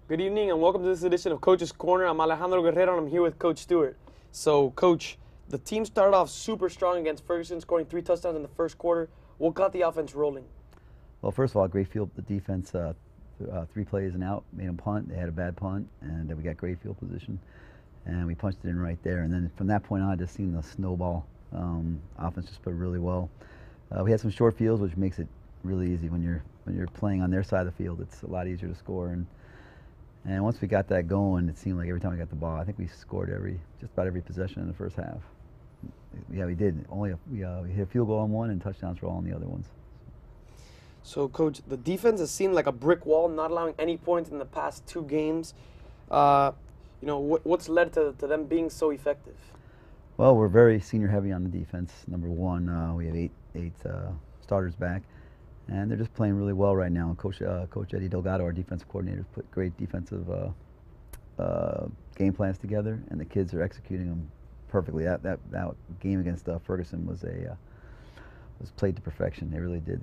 Good evening and welcome to this edition of Coach's Corner. I'm Alejandro Guerrero and I'm here with Coach Stuart. So, Coach, the team started off super strong against Ferguson, scoring 3 touchdowns in the first quarter. What got the offense rolling? Well, first of all, great field. The defense, 3 plays and out, made them punt. They had a bad punt, and we got great field position, and we punched it in right there. And then from that point on, I just seen the snowball. Offense just played really well. We had some short fields, which makes it really easy when you're playing on their side of the field. It's a lot easier to score. And once we got that going, it seemed like every time we got the ball, I think we scored just about every possession in the first half. Yeah, we did. We hit a field goal on one, and touchdowns were all on the other ones. So, Coach, the defense has seemed like a brick wall, not allowing any points in the past 2 games. What's led to them being so effective? Well, we're very senior heavy on the defense. Number one, we have eight starters back, and they're just playing really well right now. And Coach Eddie Delgado, our defensive coordinator, put great defensive game plans together, and the kids are executing them perfectly. That game against Ferguson was played to perfection. They really did.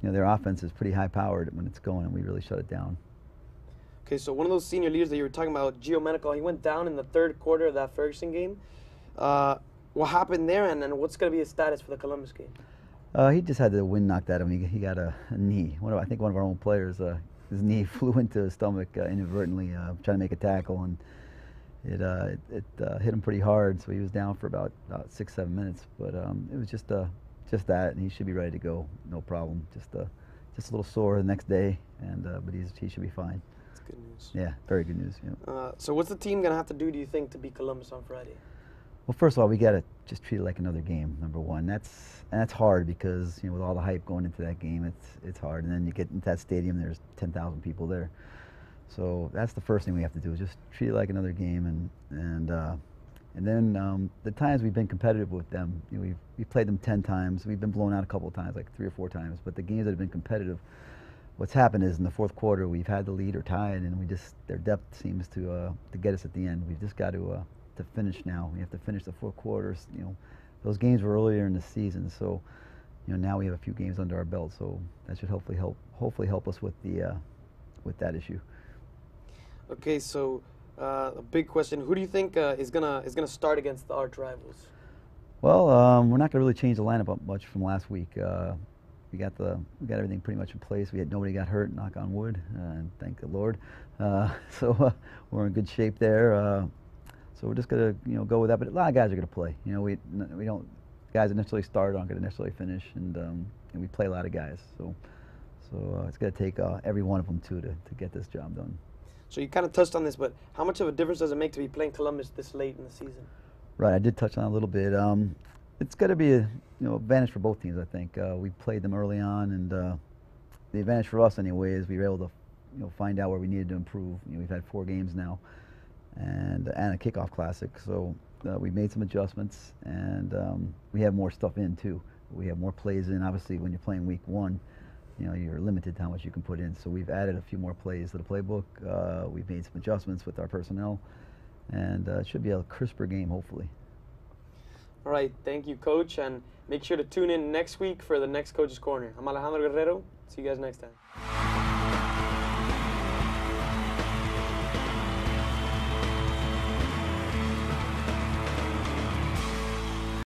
Their offense is pretty high powered when it's going, and we really shut it down. Okay, so one of those senior leaders that you were talking about, Gio Medical, he went down in the 3rd quarter of that Ferguson game. What happened there, and then what's going to be his status for the Columbus game? He just had the wind knocked at him. He got a knee. I think one of our own players, his knee flew into his stomach inadvertently, trying to make a tackle, and it hit him pretty hard. So he was down for about 6-7 minutes. But it was just that, and he should be ready to go, no problem. Just a little sore the next day, but he should be fine. That's good news. Yeah, very good news. Yeah. So what's the team going to have to do you think, to beat Columbus on Friday? Well, first of all, we got to just treat it like another game. Number one, that's hard because with all the hype going into that game, it's hard. And then you get into that stadium, there's 10,000 people there. So that's the first thing we have to do is just treat it like another game. And then the times we've been competitive with them, we've played them 10 times. We've been blown out a couple of times, like 3 or 4 times. But the games that have been competitive, what's happened is in the 4th quarter we've had the lead or tied, and their depth seems to get us at the end. We've just got to finish now. We have to finish the 4 quarters. Those games were earlier in the season, so now we have a few games under our belt. So that should hopefully help us with that issue. Okay, so a big question: who do you think is gonna start against the arch rivals? Well, we're not going to really change the lineup up much from last week. We got everything pretty much in place. Nobody got hurt, knock on wood, and thank the Lord. So we're in good shape there. So we're just gonna go with that. But a lot of guys are gonna play. We don't guys that necessarily start aren't gonna necessarily finish, and we play a lot of guys. So it's gonna take every one of them to get this job done. So you kind of touched on this, but how much of a difference does it make to be playing Columbus this late in the season? Right, I did touch on it a little bit. It's got to be a advantage for both teams. I think we played them early on, and the advantage for us anyway is we were able to find out where we needed to improve. We've had 4 games now, and a kickoff classic. So we made some adjustments, and we have more stuff in too. We have more plays in. Obviously, when you're playing week 1, you're limited to how much you can put in. So we've added a few more plays to the playbook. We've made some adjustments with our personnel, and it should be a crisper game, hopefully. All right, thank you, Coach, and make sure to tune in next week for the next Coach's Corner. I'm Alejandro Guerrero. See you guys next time.